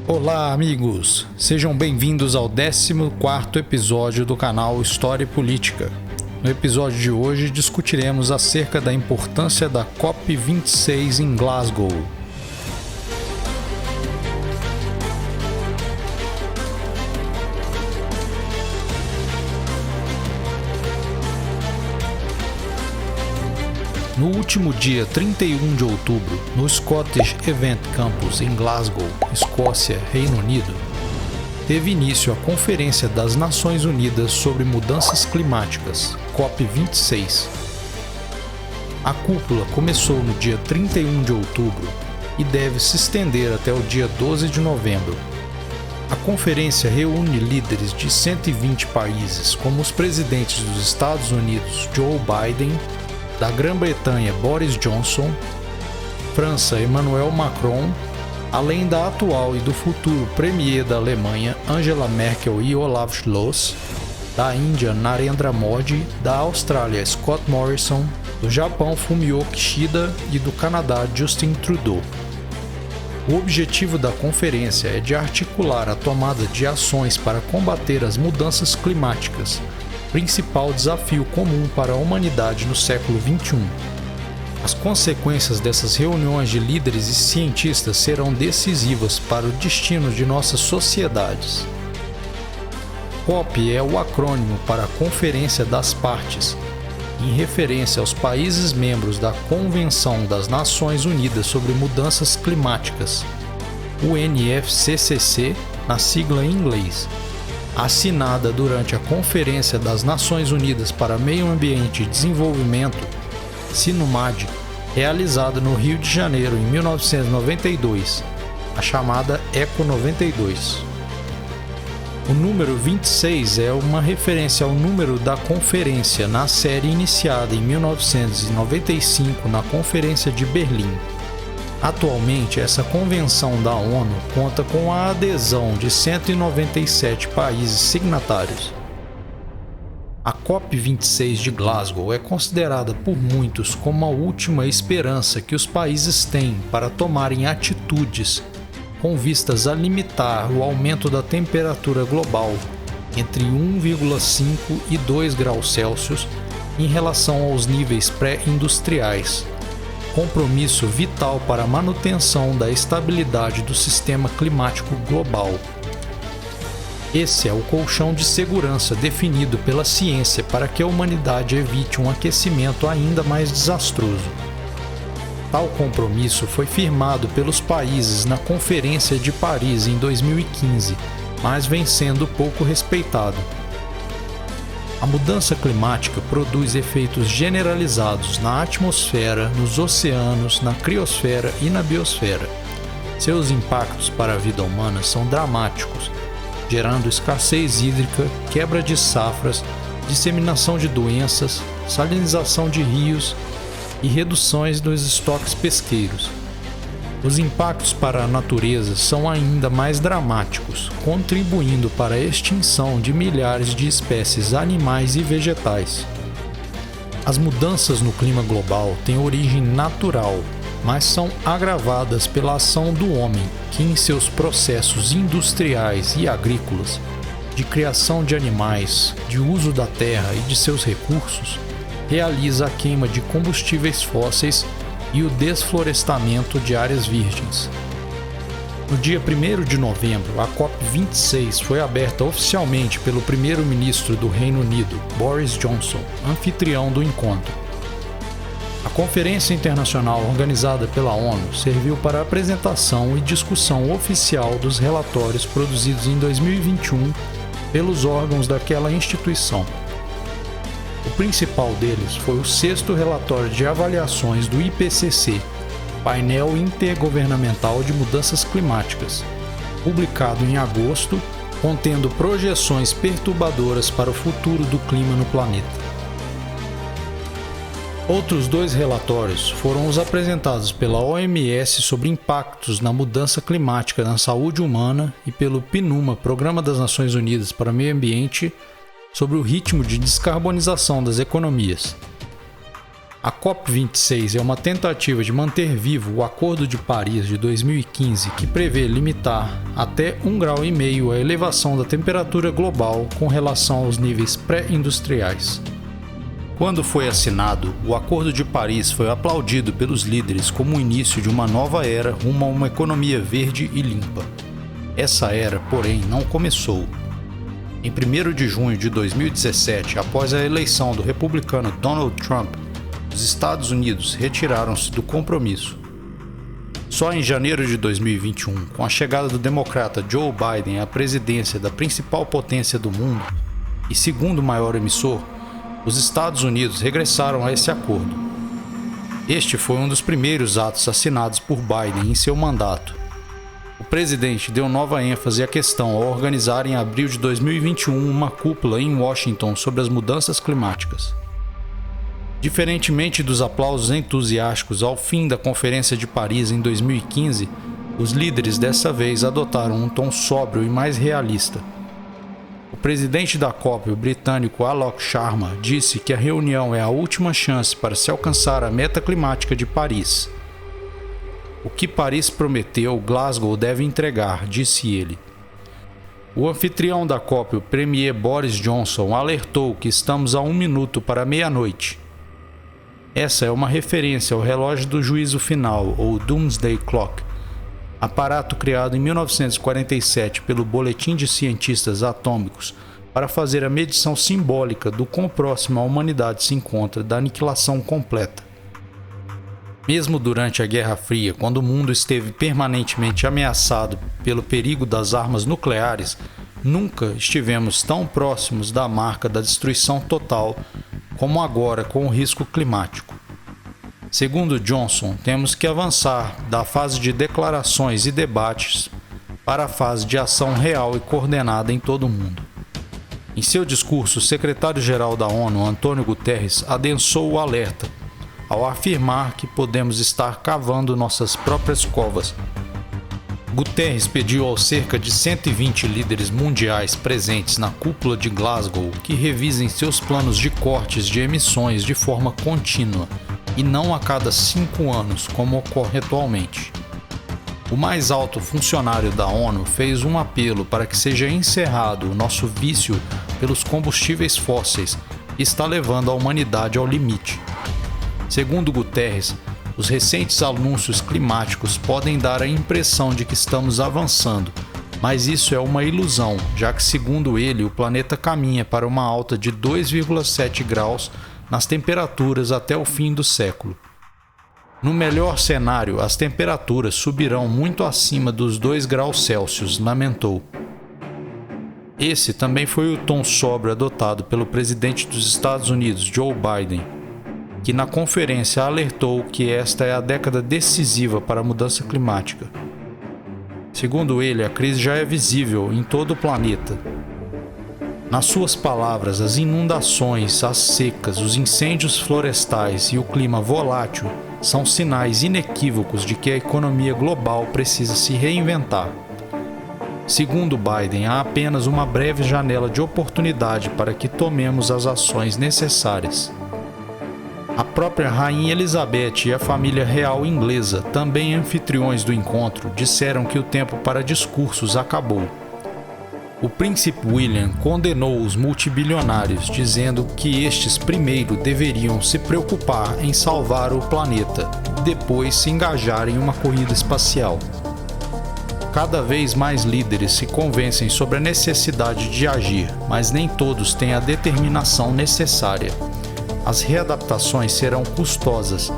Olá, amigos! Sejam bem-vindos ao 14º episódio do canal História e Política. No episódio de hoje discutiremos acerca da importância da COP26 em Glasgow. No último dia 31 de outubro, no Scottish Event Campus em Glasgow, Escócia, Reino Unido, teve início a Conferência das Nações Unidas sobre Mudanças Climáticas, COP26. A cúpula começou no dia 31 de outubro e deve se estender até o dia 12 de novembro. A conferência reúne líderes de 120 países, como os presidentes dos Estados Unidos, Joe Biden, da Grã-Bretanha, Boris Johnson, França, Emmanuel Macron, além da atual e do futuro premier da Alemanha, Angela Merkel e Olaf Scholz, da Índia, Narendra Modi, da Austrália, Scott Morrison, do Japão, Fumio Kishida e do Canadá, Justin Trudeau. O objetivo da conferência é de articular a tomada de ações para combater as mudanças climáticas, principal desafio comum para a humanidade no século XXI. As consequências dessas reuniões de líderes e cientistas serão decisivas para o destino de nossas sociedades. COP é o acrônimo para a Conferência das Partes, em referência aos países membros da Convenção das Nações Unidas sobre Mudanças Climáticas, UNFCCC, na sigla em inglês, assinada durante a Conferência das Nações Unidas para Meio Ambiente e Desenvolvimento, SINUMAD, realizada no Rio de Janeiro em 1992, a chamada ECO 92. O número 26 é uma referência ao número da conferência na série iniciada em 1995 na Conferência de Berlim. Atualmente, essa convenção da ONU conta com a adesão de 197 países signatários. A COP26 de Glasgow é considerada por muitos como a última esperança que os países têm para tomarem atitudes com vistas a limitar o aumento da temperatura global entre 1,5 e 2 graus Celsius em relação aos níveis pré-industriais. Compromisso vital para a manutenção da estabilidade do sistema climático global. Esse é o colchão de segurança definido pela ciência para que a humanidade evite um aquecimento ainda mais desastroso. Tal compromisso foi firmado pelos países na Conferência de Paris em 2015, mas vem sendo pouco respeitado. A mudança climática produz efeitos generalizados na atmosfera, nos oceanos, na criosfera e na biosfera. Seus impactos para a vida humana são dramáticos, gerando escassez hídrica, quebra de safras, disseminação de doenças, salinização de rios e reduções dos estoques pesqueiros. Os impactos para a natureza são ainda mais dramáticos, contribuindo para a extinção de milhares de espécies animais e vegetais. As mudanças no clima global têm origem natural, mas são agravadas pela ação do homem, que em seus processos industriais e agrícolas, de criação de animais, de uso da terra e de seus recursos, realiza a queima de combustíveis fósseis e o desflorestamento de áreas virgens. No dia 1º de novembro, a COP26 foi aberta oficialmente pelo primeiro-ministro do Reino Unido, Boris Johnson, anfitrião do encontro. A conferência internacional organizada pela ONU serviu para a apresentação e discussão oficial dos relatórios produzidos em 2021 pelos órgãos daquela instituição. O principal deles foi o 6º relatório de avaliações do IPCC, Painel Intergovernamental de Mudanças Climáticas, publicado em agosto, contendo projeções perturbadoras para o futuro do clima no planeta. Outros 2 relatórios foram os apresentados pela OMS sobre impactos na mudança climática na saúde humana e pelo PNUMA, Programa das Nações Unidas para o Meio Ambiente, sobre o ritmo de descarbonização das economias. A COP26 é uma tentativa de manter vivo o Acordo de Paris de 2015, que prevê limitar até 1,5 graus a elevação da temperatura global com relação aos níveis pré-industriais. Quando foi assinado, o Acordo de Paris foi aplaudido pelos líderes como o início de uma nova era rumo a uma economia verde e limpa. Essa era, porém, não começou. Em 1º de junho de 2017, após a eleição do republicano Donald Trump, os Estados Unidos retiraram-se do compromisso. Só em janeiro de 2021, com a chegada do democrata Joe Biden à presidência da principal potência do mundo e segundo maior emissor, os Estados Unidos regressaram a esse acordo. Este foi um dos primeiros atos assinados por Biden em seu mandato. O presidente deu nova ênfase à questão ao organizar em abril de 2021 uma cúpula em Washington sobre as mudanças climáticas. Diferentemente dos aplausos entusiásticos ao fim da Conferência de Paris em 2015, os líderes dessa vez adotaram um tom sóbrio e mais realista. O presidente da COP, o britânico Alok Sharma, disse que a reunião é a última chance para se alcançar a meta climática de Paris. O que Paris prometeu, Glasgow deve entregar, disse ele. O anfitrião da COP, o premier Boris Johnson, alertou que estamos a 1 minuto para meia-noite. Essa é uma referência ao relógio do juízo final, ou Doomsday Clock, aparato criado em 1947 pelo Boletim de Cientistas Atômicos para fazer a medição simbólica do quão próximo a humanidade se encontra da aniquilação completa. Mesmo durante a Guerra Fria, quando o mundo esteve permanentemente ameaçado pelo perigo das armas nucleares, nunca estivemos tão próximos da marca da destruição total como agora com o risco climático. Segundo Johnson, temos que avançar da fase de declarações e debates para a fase de ação real e coordenada em todo o mundo. Em seu discurso, o secretário-geral da ONU, Antônio Guterres, adensou o alerta, ao afirmar que podemos estar cavando nossas próprias covas. Guterres pediu aos cerca de 120 líderes mundiais presentes na cúpula de Glasgow que revisem seus planos de cortes de emissões de forma contínua e não a cada 5 anos, como ocorre atualmente. O mais alto funcionário da ONU fez um apelo para que seja encerrado o nosso vício pelos combustíveis fósseis que está levando a humanidade ao limite. Segundo Guterres, os recentes anúncios climáticos podem dar a impressão de que estamos avançando, mas isso é uma ilusão, já que, segundo ele, o planeta caminha para uma alta de 2,7 graus nas temperaturas até o fim do século. No melhor cenário, as temperaturas subirão muito acima dos 2 graus Celsius, lamentou. Esse também foi o tom sóbrio adotado pelo presidente dos Estados Unidos, Joe Biden, que na conferência alertou que esta é a década decisiva para a mudança climática. Segundo ele, a crise já é visível em todo o planeta. Nas suas palavras, as inundações, as secas, os incêndios florestais e o clima volátil são sinais inequívocos de que a economia global precisa se reinventar. Segundo Biden, há apenas uma breve janela de oportunidade para que tomemos as ações necessárias. A própria Rainha Elizabeth e a família real inglesa, também anfitriões do encontro, disseram que o tempo para discursos acabou. O príncipe William condenou os multibilionários, dizendo que estes primeiro deveriam se preocupar em salvar o planeta e depois se engajar em uma corrida espacial. Cada vez mais líderes se convencem sobre a necessidade de agir, mas nem todos têm a determinação necessária. As readaptações serão custosas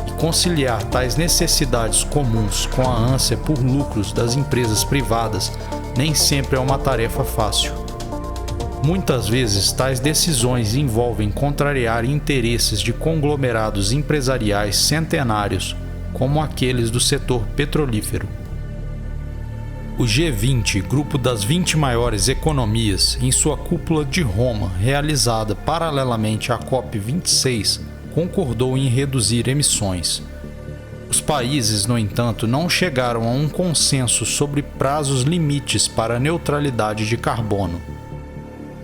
e conciliar tais necessidades comuns com a ânsia por lucros das empresas privadas nem sempre é uma tarefa fácil. Muitas vezes, tais decisões envolvem contrariar interesses de conglomerados empresariais centenários, como aqueles do setor petrolífero. O G20, grupo das 20 maiores economias, em sua cúpula de Roma, realizada paralelamente à COP26, concordou em reduzir emissões. Os países, no entanto, não chegaram a um consenso sobre prazos limites para a neutralidade de carbono.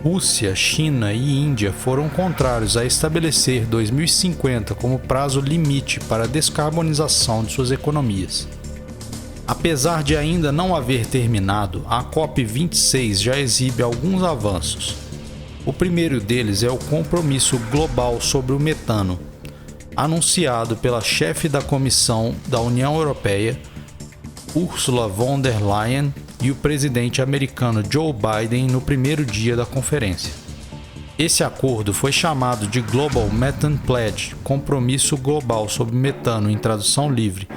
Rússia, China e Índia foram contrários a estabelecer 2050 como prazo limite para a descarbonização de suas economias. Apesar de ainda não haver terminado, a COP26 já exibe alguns avanços. O primeiro deles é o Compromisso Global sobre o Metano, anunciado pela chefe da Comissão da União Europeia, Ursula von der Leyen, e o presidente americano Joe Biden no primeiro dia da conferência. Esse acordo foi chamado de Global Methane Pledge, Compromisso Global sobre Metano em tradução livre,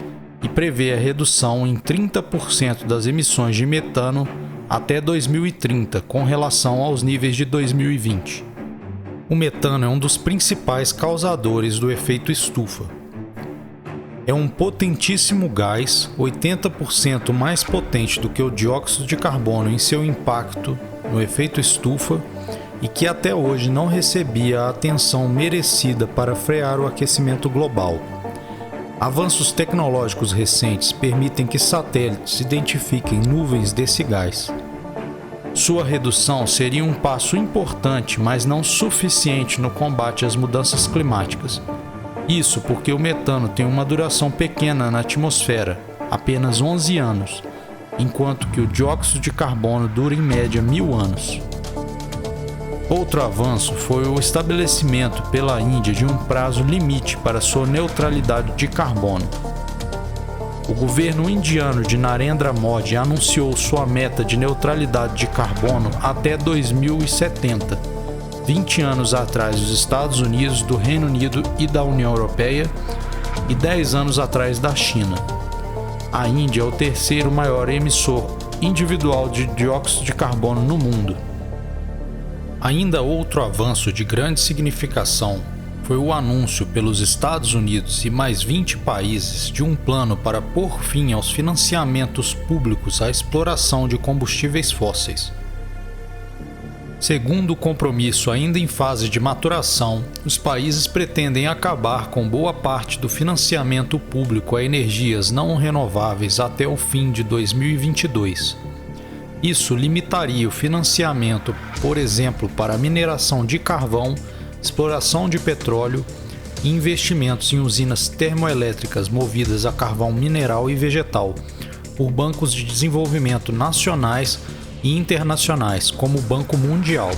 e prevê a redução em 30% das emissões de metano até 2030, com relação aos níveis de 2020. O metano é um dos principais causadores do efeito estufa. É um potentíssimo gás, 80% mais potente do que o dióxido de carbono em seu impacto no efeito estufa e que até hoje não recebia a atenção merecida para frear o aquecimento global. Avanços tecnológicos recentes permitem que satélites identifiquem nuvens desse gás. Sua redução seria um passo importante, mas não suficiente no combate às mudanças climáticas. Isso porque o metano tem uma duração pequena na atmosfera, apenas 11 anos, enquanto que o dióxido de carbono dura em média 1000 anos. Outro avanço foi o estabelecimento pela Índia de um prazo limite para sua neutralidade de carbono. O governo indiano de Narendra Modi anunciou sua meta de neutralidade de carbono até 2070. 20 anos atrás dos Estados Unidos, do Reino Unido e da União Europeia, e 10 anos atrás da China. A Índia é o terceiro maior emissor individual de dióxido de carbono no mundo. Ainda outro avanço de grande significação foi o anúncio pelos Estados Unidos e mais 20 países de um plano para pôr fim aos financiamentos públicos à exploração de combustíveis fósseis. Segundo o compromisso ainda em fase de maturação, os países pretendem acabar com boa parte do financiamento público a energias não renováveis até o fim de 2022. Isso limitaria o financiamento, por exemplo, para a mineração de carvão, exploração de petróleo e investimentos em usinas termoelétricas movidas a carvão mineral e vegetal, por bancos de desenvolvimento nacionais e internacionais, como o Banco Mundial.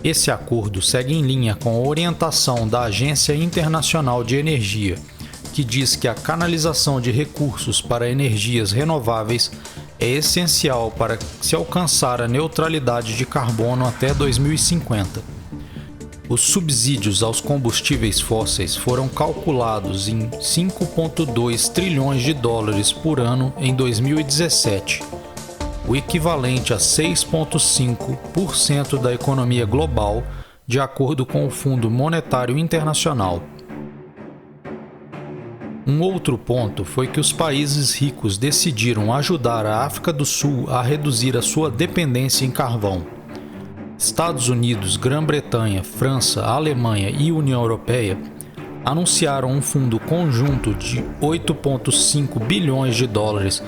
Esse acordo segue em linha com a orientação da Agência Internacional de Energia, que diz que a canalização de recursos para energias renováveis é essencial para se alcançar a neutralidade de carbono até 2050. Os subsídios aos combustíveis fósseis foram calculados em 5,2 trilhões de dólares por ano em 2017. O equivalente a 6,5% da economia global, de acordo com o Fundo Monetário Internacional. Um outro ponto foi que os países ricos decidiram ajudar a África do Sul a reduzir a sua dependência em carvão. Estados Unidos, Grã-Bretanha, França, Alemanha e União Europeia anunciaram um fundo conjunto de 8,5 bilhões de dólares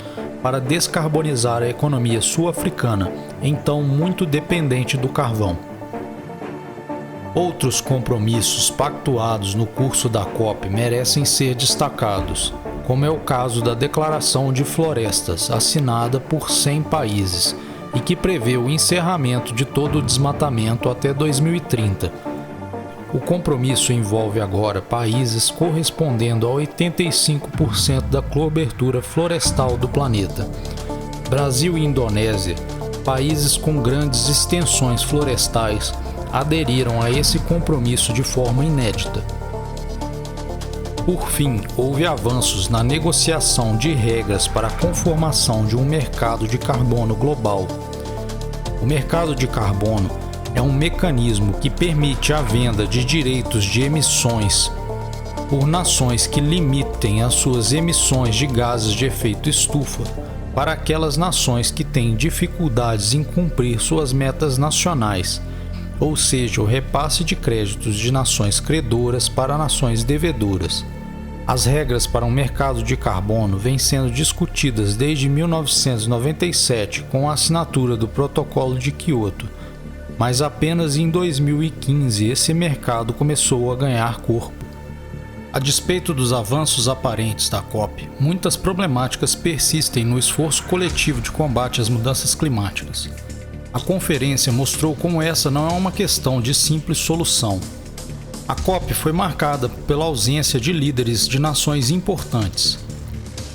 para descarbonizar a economia sul-africana, então muito dependente do carvão. Outros compromissos pactuados no curso da COP merecem ser destacados, como é o caso da Declaração de Florestas, assinada por 100 países, e que prevê o encerramento de todo o desmatamento até 2030. O compromisso envolve agora países correspondendo a 85% da cobertura florestal do planeta. Brasil e Indonésia, países com grandes extensões florestais, aderiram a esse compromisso de forma inédita. Por fim, houve avanços na negociação de regras para a conformação de um mercado de carbono global. O mercado de carbono é um mecanismo que permite a venda de direitos de emissões por nações que limitem as suas emissões de gases de efeito estufa para aquelas nações que têm dificuldades em cumprir suas metas nacionais, ou seja, o repasse de créditos de nações credoras para nações devedoras. As regras para um mercado de carbono vêm sendo discutidas desde 1997 com a assinatura do Protocolo de Quioto, mas apenas em 2015 esse mercado começou a ganhar corpo. A despeito dos avanços aparentes da COP, muitas problemáticas persistem no esforço coletivo de combate às mudanças climáticas. A conferência mostrou como essa não é uma questão de simples solução. A COP foi marcada pela ausência de líderes de nações importantes.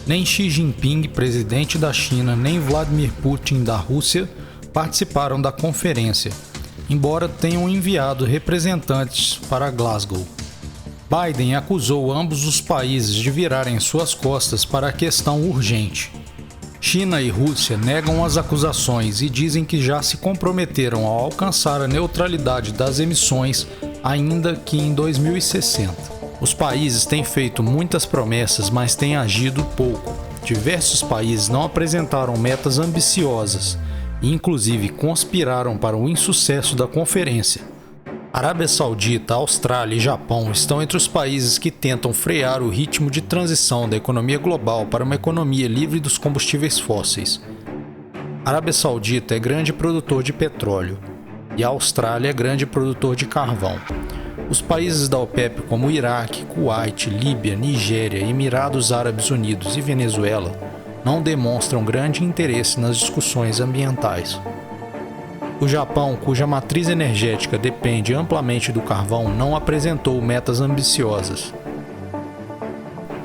Nem Xi Jinping, presidente da China, nem Vladimir Putin da Rússia participaram da conferência, embora tenham enviado representantes para Glasgow. Biden acusou ambos os países de virarem suas costas para a questão urgente. China e Rússia negam as acusações e dizem que já se comprometeram a alcançar a neutralidade das emissões ainda que em 2060. Os países têm feito muitas promessas, mas têm agido pouco. Diversos países não apresentaram metas ambiciosas e, inclusive, conspiraram para o insucesso da conferência. Arábia Saudita, Austrália e Japão estão entre os países que tentam frear o ritmo de transição da economia global para uma economia livre dos combustíveis fósseis. A Arábia Saudita é grande produtor de petróleo e a Austrália é grande produtor de carvão. Os países da OPEP, como Iraque, Kuwait, Líbia, Nigéria, Emirados Árabes Unidos e Venezuela, não demonstram grande interesse nas discussões ambientais. O Japão, cuja matriz energética depende amplamente do carvão, não apresentou metas ambiciosas.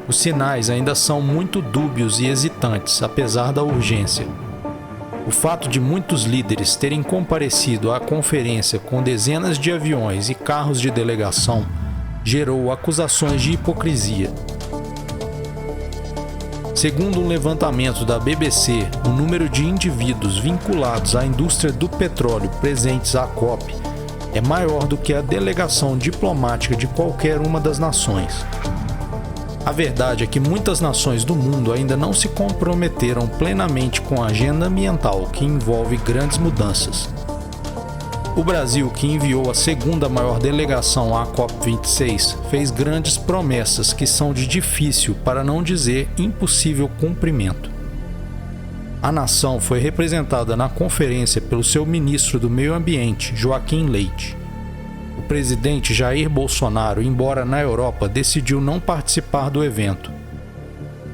Os sinais ainda são muito dúbios e hesitantes, apesar da urgência. O fato de muitos líderes terem comparecido à conferência com dezenas de aviões e carros de delegação gerou acusações de hipocrisia. Segundo um levantamento da BBC, o número de indivíduos vinculados à indústria do petróleo presentes à COP é maior do que a delegação diplomática de qualquer uma das nações. A verdade é que muitas nações do mundo ainda não se comprometeram plenamente com a agenda ambiental, que envolve grandes mudanças. O Brasil, que enviou a segunda maior delegação à COP26, fez grandes promessas que são de difícil, para não dizer impossível cumprimento. A nação foi representada na conferência pelo seu ministro do Meio Ambiente, Joaquim Leite. O presidente Jair Bolsonaro, embora na Europa, decidiu não participar do evento.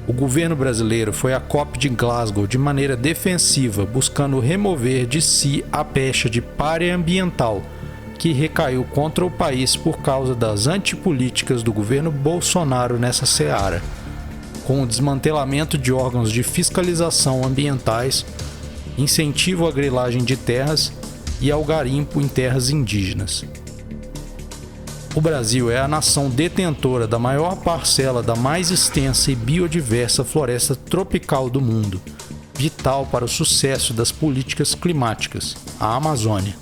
O governo brasileiro foi à COP de Glasgow de maneira defensiva, buscando remover de si a pecha de pária ambiental que recaiu contra o país por causa das antipolíticas do governo Bolsonaro nessa seara, com o desmantelamento de órgãos de fiscalização ambientais, incentivo à grilagem de terras e ao garimpo em terras indígenas. O Brasil é a nação detentora da maior parcela da mais extensa e biodiversa floresta tropical do mundo, vital para o sucesso das políticas climáticas, a Amazônia.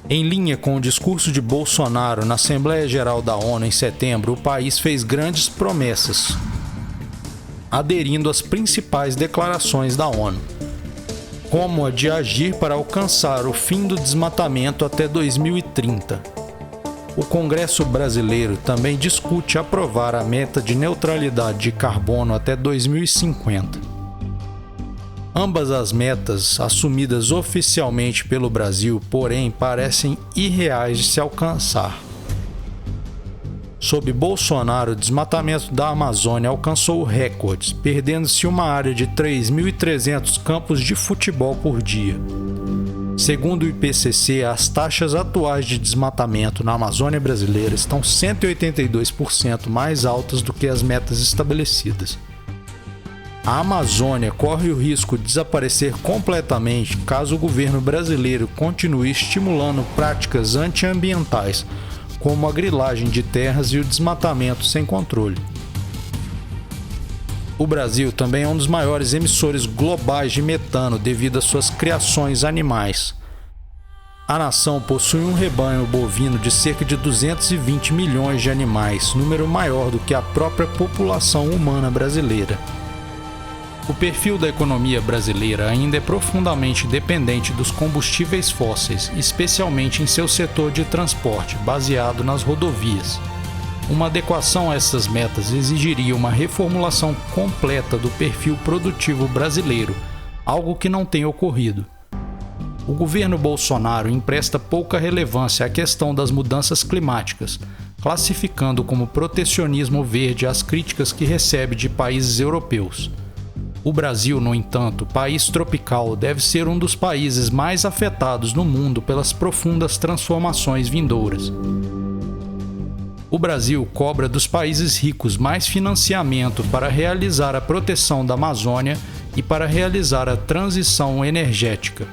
Em linha com o discurso de Bolsonaro na Assembleia Geral da ONU em setembro, o país fez grandes promessas, aderindo às principais declarações da ONU, como a de agir para alcançar o fim do desmatamento até 2030. O Congresso brasileiro também discute aprovar a meta de neutralidade de carbono até 2050. Ambas as metas, assumidas oficialmente pelo Brasil, porém, parecem irreais de se alcançar. Sob Bolsonaro, o desmatamento da Amazônia alcançou recordes, perdendo-se uma área de 3.300 campos de futebol por dia. Segundo o IPCC, as taxas atuais de desmatamento na Amazônia brasileira estão 182% mais altas do que as metas estabelecidas. A Amazônia corre o risco de desaparecer completamente caso o governo brasileiro continue estimulando práticas antiambientais, como a grilagem de terras e o desmatamento sem controle. O Brasil também é um dos maiores emissores globais de metano devido às suas criações animais. A nação possui um rebanho bovino de cerca de 220 milhões de animais, número maior do que a própria população humana brasileira. O perfil da economia brasileira ainda é profundamente dependente dos combustíveis fósseis, especialmente em seu setor de transporte, baseado nas rodovias. Uma adequação a essas metas exigiria uma reformulação completa do perfil produtivo brasileiro, algo que não tem ocorrido. O governo Bolsonaro empresta pouca relevância à questão das mudanças climáticas, classificando como protecionismo verde as críticas que recebe de países europeus. O Brasil, no entanto, país tropical, deve ser um dos países mais afetados no mundo pelas profundas transformações vindouras. O Brasil cobra dos países ricos mais financiamento para realizar a proteção da Amazônia e para realizar a transição energética.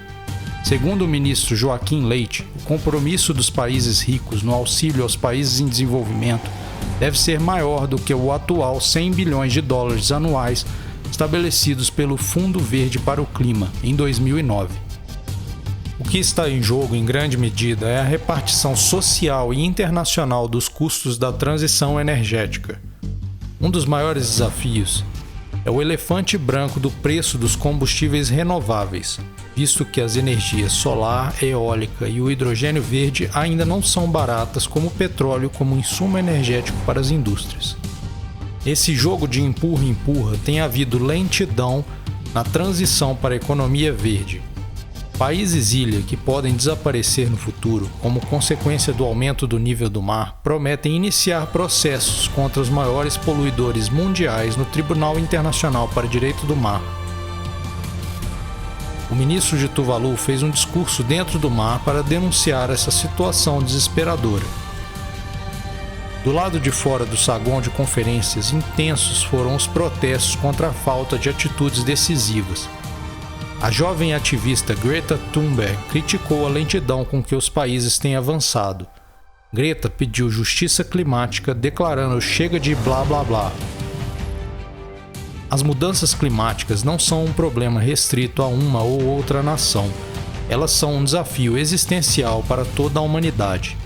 Segundo o ministro Joaquim Leite, o compromisso dos países ricos no auxílio aos países em desenvolvimento deve ser maior do que o atual 100 bilhões de dólares anuais estabelecidos pelo Fundo Verde para o Clima em 2009. O que está em jogo em grande medida é a repartição social e internacional dos custos da transição energética. Um dos maiores desafios é o elefante branco do preço dos combustíveis renováveis, visto que as energias solar, eólica e o hidrogênio verde ainda não são baratas como o petróleo como insumo energético para as indústrias. Nesse jogo de empurra-empurra tem havido lentidão na transição para a economia verde. Países ilha que podem desaparecer no futuro como consequência do aumento do nível do mar prometem iniciar processos contra os maiores poluidores mundiais no Tribunal Internacional para o Direito do Mar. O ministro de Tuvalu fez um discurso dentro do mar para denunciar essa situação desesperadora. Do lado de fora do saguão de conferências, intensos foram os protestos contra a falta de atitudes decisivas. A jovem ativista Greta Thunberg criticou a lentidão com que os países têm avançado. Greta pediu justiça climática, declarando chega de blá blá blá. As mudanças climáticas não são um problema restrito a uma ou outra nação. Elas são um desafio existencial para toda a humanidade.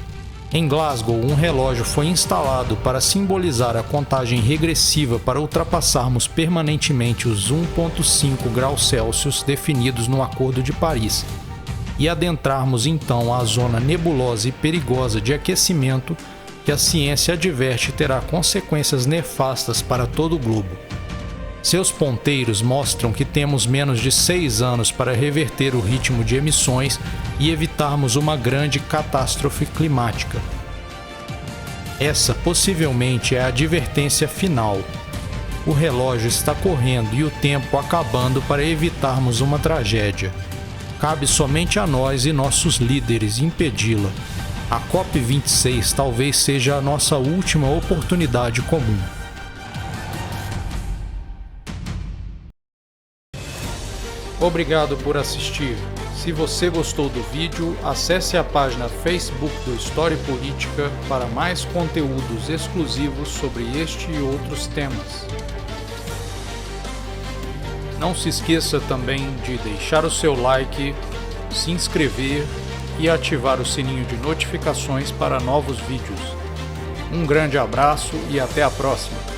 Em Glasgow, um relógio foi instalado para simbolizar a contagem regressiva para ultrapassarmos permanentemente os 1,5 graus Celsius definidos no Acordo de Paris e adentrarmos então a zona nebulosa e perigosa de aquecimento que a ciência adverte terá consequências nefastas para todo o globo. Seus ponteiros mostram que temos menos de 6 anos para reverter o ritmo de emissões e evitarmos uma grande catástrofe climática. Essa possivelmente é a advertência final. O relógio está correndo e o tempo acabando para evitarmos uma tragédia. Cabe somente a nós e nossos líderes impedi-la. A COP26 talvez seja a nossa última oportunidade comum. Obrigado por assistir. Se você gostou do vídeo, acesse a página Facebook do História e Política para mais conteúdos exclusivos sobre este e outros temas. Não se esqueça também de deixar o seu like, se inscrever e ativar o sininho de notificações para novos vídeos. Um grande abraço e até a próxima!